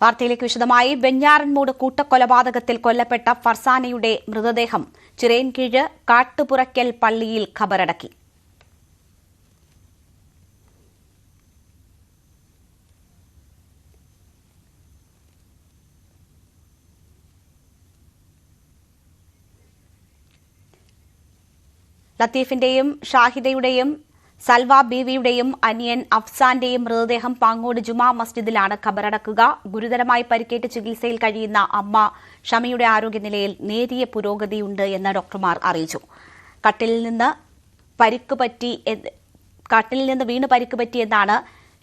വാർത്തയിലേക്ക് വിശദമായി. വെഞ്ഞാറൻമൂട് കൂട്ടക്കൊലപാതകത്തിൽ കൊല്ലപ്പെട്ട ഫർസാനയുടെ മൃതദേഹം ചിറയൻകീഴ് കാട്ടുപുറയ്ക്കൽ പള്ളിയിൽ ഖബറടക്കി. ലത്തീഫിന്റെയും ഷാഹിദയുടെയും സൽവ ബീവിയുടെയും അനിയൻ അഫ്സാന്റെയും മൃതദേഹം പാങ്ങോട് ജുമാ മസ്ജിദിലാണ് ഖബറടക്കുക. ഗുരുതരമായി പരിക്കേറ്റ് ചികിത്സയിൽ കഴിയുന്ന അമ്മ ഷമിയുടെ ആരോഗ്യനിലയിൽ നേരിയ പുരോഗതിയുണ്ട് എന്ന് ഡോക്ടർമാർ അറിയിച്ചു. കട്ടിലിൽ നിന്ന് വീണ് പരിക്ക് പറ്റിയെന്നാണ്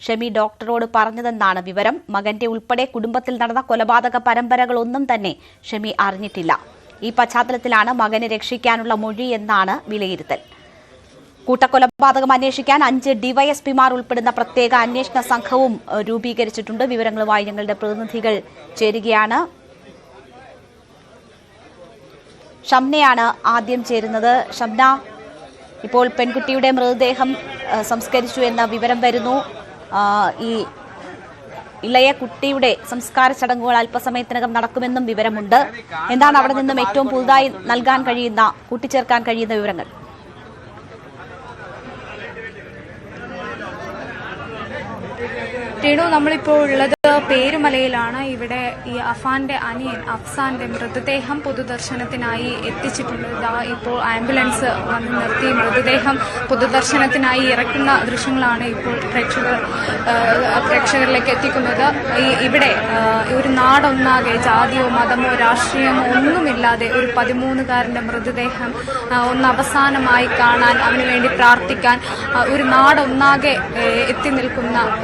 ഷമി ഡോക്ടറോട് പറഞ്ഞതെന്നാണ് വിവരം. മകന്റെ ഉൾപ്പെടെ കുടുംബത്തിൽ നടന്ന കൊലപാതക പരമ്പരകളൊന്നും തന്നെ ഷമി അറിഞ്ഞിട്ടില്ല. ഈ പശ്ചാത്തലത്തിലാണ് മകനെ രക്ഷിക്കാനുള്ള മൊഴി എന്നാണ് വിലയിരുത്തൽ. കൂട്ടക്കൊലപാതകം അന്വേഷിക്കാൻ 5 ഡിവൈഎസ്പിമാർ ഉൾപ്പെടുന്ന പ്രത്യേക അന്വേഷണ സംഘവും രൂപീകരിച്ചിട്ടുണ്ട്. വിവരങ്ങളുമായി ഞങ്ങളുടെ പ്രതിനിധികൾ ചേരുകയാണ്. ഷംനയാണ് ആദ്യം ചേരുന്നത്. ഷംന, ഇപ്പോൾ പെൺകുട്ടിയുടെ മൃതദേഹം സംസ്കരിച്ചു എന്ന വിവരം വരുന്നു. ഈ ഇളയ കുട്ടിയുടെ സംസ്കാര ചടങ്ങുകൾ അല്പസമയത്തിനകം നടക്കുമെന്നും വിവരമുണ്ട്. എന്താണ് അവിടെ നിന്നും ഏറ്റവും പുതുതായി കൂട്ടിച്ചേർക്കാൻ കഴിയുന്ന വിവരങ്ങൾ? രേണു, നമ്മളിപ്പോൾ ഉള്ളത് പേരുമലയിലാണ്. ഇവിടെ ഈ അഫാന്റെ അനിയൻ അഫ്സാന്റെ മൃതദേഹം പൊതുദർശനത്തിനായി എത്തിച്ചിട്ടുണ്ട്. ഇപ്പോൾ ആംബുലൻസ് വന്ന് നിർത്തി മൃതദേഹം പൊതുദർശനത്തിനായി ഇറക്കുന്ന ദൃശ്യങ്ങളാണ് ഇപ്പോൾ പ്രേക്ഷകരിലേക്ക് എത്തിക്കുന്നത്. ഇവിടെ ഒരു നാടൊന്നാകെ ജാതിയോ മതമോ രാഷ്ട്രീയമോ ഒന്നുമില്ലാതെ ഒരു 13-കാരന്റെ മൃതദേഹം ഒന്ന് അവസാനമായി കാണാൻ, അവന് വേണ്ടി പ്രാർത്ഥിക്കാൻ ഒരു നാടൊന്നാകെ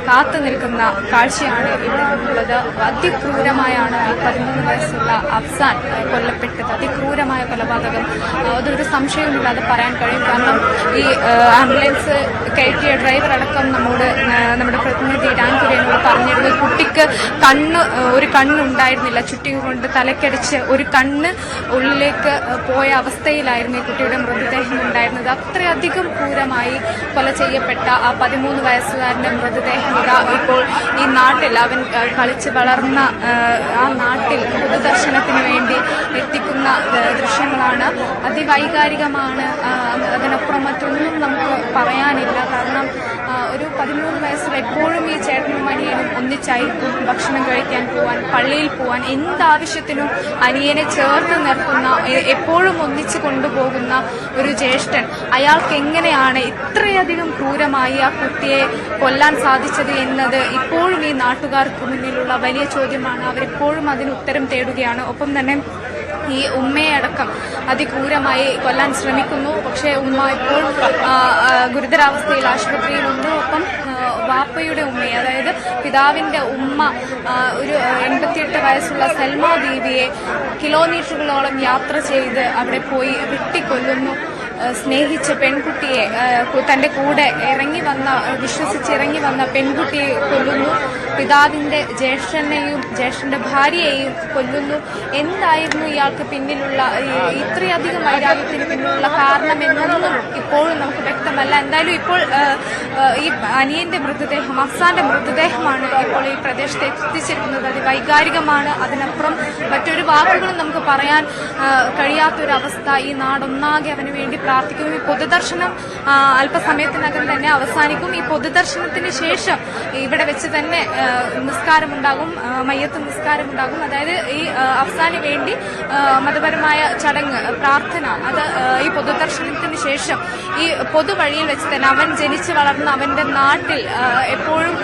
കാത്തു നിൽക്കുന്ന കാഴ്ചയാണ് ഇവിടെ ഉള്ളത്. അതിക്രൂരമായാണ് ഈ 13 വയസ്സുള്ള അഫ്സാൻ കൊല്ലപ്പെട്ടത്. അതിക്രൂരമായ കൊലപാതകം, അതൊരു സംശയവുമില്ലാതെ പറയാൻ കഴിയും. കാരണം ഈ ആംബുലൻസ് കയറ്റിയ ഡ്രൈവർ അടക്കം നമ്മുടെ പ്രതിനിധി രാൻകുര്യനോട് പറഞ്ഞിരുന്നു, കുട്ടിക്ക് ഒരു കണ്ണുണ്ടായിരുന്നില്ല. ചുറ്റി കൊണ്ട് തലക്കടിച്ച് ഒരു കണ്ണ് ഉള്ളിലേക്ക് പോയ അവസ്ഥയിലായിരുന്നു ഈ കുട്ടിയുടെ മൃതദേഹം ഉണ്ടായിരുന്നത്. അത്രയധികം ക്രൂരമായി കൊല ചെയ്യപ്പെട്ട ആ 13 വയസ്സുകാരന്റെ മൃതദേഹം ഇപ്പോൾ ഈ നാട്ടിൽ, അവൻ കളിച്ച് വളർന്ന ആ നാട്ടിൽ പൊതുദർശനത്തിന് വേണ്ടി എത്തിക്കുന്ന ദൃശ്യങ്ങളാണ്. അതിവൈകാരികമാണ്. അതിനപ്പുറം മറ്റൊന്നും നമുക്ക് പറയാനില്ല. കാരണം ഒരു 13 വയസ്സിൽ എപ്പോഴും ഈ ചേട്ടനും അനിയനും ഒന്നിച്ചായിരിക്കും ഭക്ഷണം കഴിക്കാൻ പോവാൻ, പള്ളിയിൽ പോവാൻ, എന്താവശ്യത്തിനും അനിയനെ ചേർത്ത് നിർത്തുന്ന, എപ്പോഴും ഒന്നിച്ചു കൊണ്ടുപോകുന്ന ഒരു ജ്യേഷ്ഠൻ, അയാൾക്ക് എങ്ങനെയാണ് ഇത്രയധികം ക്രൂരമായി ആ കുട്ടിയെ കൊല്ലാൻ സാധിച്ചത് എന്നത് ഇപ്പോഴും ഈ നാട്ടുകാർക്ക് മുന്നിലുള്ള വലിയ ചോദ്യമാണ്. അവരിപ്പോഴും അതിന് ഉത്തരം തേടുകയാണ്. ഒപ്പം തന്നെ ഈ ഉമ്മയെ അടക്കം അതിക്രൂരമായി കൊല്ലാൻ ശ്രമിക്കുന്നു. പക്ഷേ ഉമ്മ ഇപ്പോൾ ഗുരുതരാവസ്ഥയിൽ ആശുപത്രിയിലുണ്ട്. ഒപ്പം വാപ്പയുടെ ഉമ്മയെ, അതായത് പിതാവിന്റെ ഉമ്മ, ഒരു 88 വയസ്സുള്ള സൽമ ബീവിയെ കിലോമീറ്ററുകളോളം യാത്ര ചെയ്ത് അവിടെ പോയി വെട്ടിക്കൊല്ലുന്നു. സ്നേഹിച്ച പെൺകുട്ടിയെ, തന്റെ കൂടെ വിശ്വസിച്ചിറങ്ങി വന്ന പെൺകുട്ടിയെ കൊല്ലുന്നു. പിതാവിന്റെ ജ്യേഷ്ഠന്റെ ഭാര്യയെയും കൊല്ലുന്നു. എന്തായിരുന്നു ഇയാൾക്ക് പിന്നിലുള്ള ഇത്രയധികം വൈരാഗ്യത്തിന് പിന്നിലുള്ള കാരണമെന്നൊന്നും ഇപ്പോഴും നമുക്ക് വ്യക്തമല്ല. എന്തായാലും ഇപ്പോൾ ഈ അനിയന്റെ മൃതദേഹം, അഫ്സാന്റെ മൃതദേഹമാണ് ഇപ്പോൾ ഈ പ്രദേശത്ത് എത്തിച്ചിരിക്കുന്നത്. അത് വൈകാരികമാണ്. അതിനപ്പുറം മറ്റൊരു വാക്കുകളും നമുക്ക് പറയാൻ കഴിയാത്തൊരവസ്ഥ. ഈ നാടൊന്നാകെ അവന് വേണ്ടി പ്രാർത്ഥിക്കും. ഈ പൊതുദർശനം അല്പസമയത്തിനകം തന്നെ അവസാനിക്കും. ഈ പൊതുദർശനത്തിന് ശേഷം ഇവിടെ വെച്ച് തന്നെ നിസ്കാരമുണ്ടാകും, മയ്യത്ത് നിസ്കാരമുണ്ടാകും. അതായത് ഈ അഫ്സാന് വേണ്ടി മതപരമായ ചടങ്ങ്, പ്രാർത്ഥന, അത് ഈ പൊതുദർശനത്തിന് ശേഷം ഈ പൊതുവഴിയിൽ വെച്ച് തന്നെ, അവൻ ജനിച്ചു വളർന്ന അവന്റെ നാട്ടിൽ എപ്പോഴും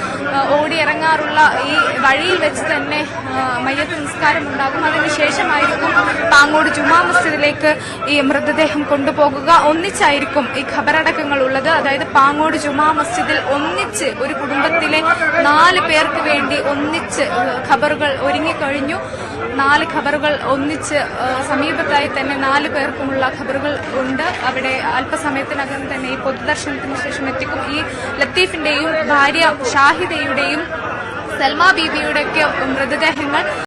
ഓടിയിറങ്ങാറുള്ള ഈ വഴിയിൽ വെച്ച് തന്നെ മയ്യത്ത് നിസ്കാരം ഉണ്ടാകും. അതിനുശേഷമായിരിക്കും പാങ്ങോട് ജുമാ മസ്ജിദിലേക്ക് ഈ മൃതദേഹം കൊണ്ടുപോകുക. ഒന്നിച്ചായിരിക്കും ഈ ഖബറടക്കങ്ങൾ ഉള്ളത്. അതായത് പാങ്ങോട് ജുമാ മസ്ജിദിൽ ഒന്നിച്ച് ഒരു കുടുംബത്തിലെ 4 പേർക്ക് വേണ്ടി ഒന്നിച്ച് ഖബറുകൾ ഒരുങ്ങിക്കഴിഞ്ഞു. 4 ഖബറുകൾ ഒന്നിച്ച് സമീപത്തായി തന്നെ 4 പേർക്കുമുള്ള ഖബറുകൾ ഉണ്ട്. അവിടെ അല്പസമയത്തിനകം തന്നെ ഈ പൊതുദർശനത്തിന് ശേഷം എത്തിക്കും. ഈ ലത്തീഫിന്റെയും ഭാര്യ ഷാഹിദയുടെയും സൽമ ബീവിയുടെയൊക്കെ മൃതദേഹങ്ങൾ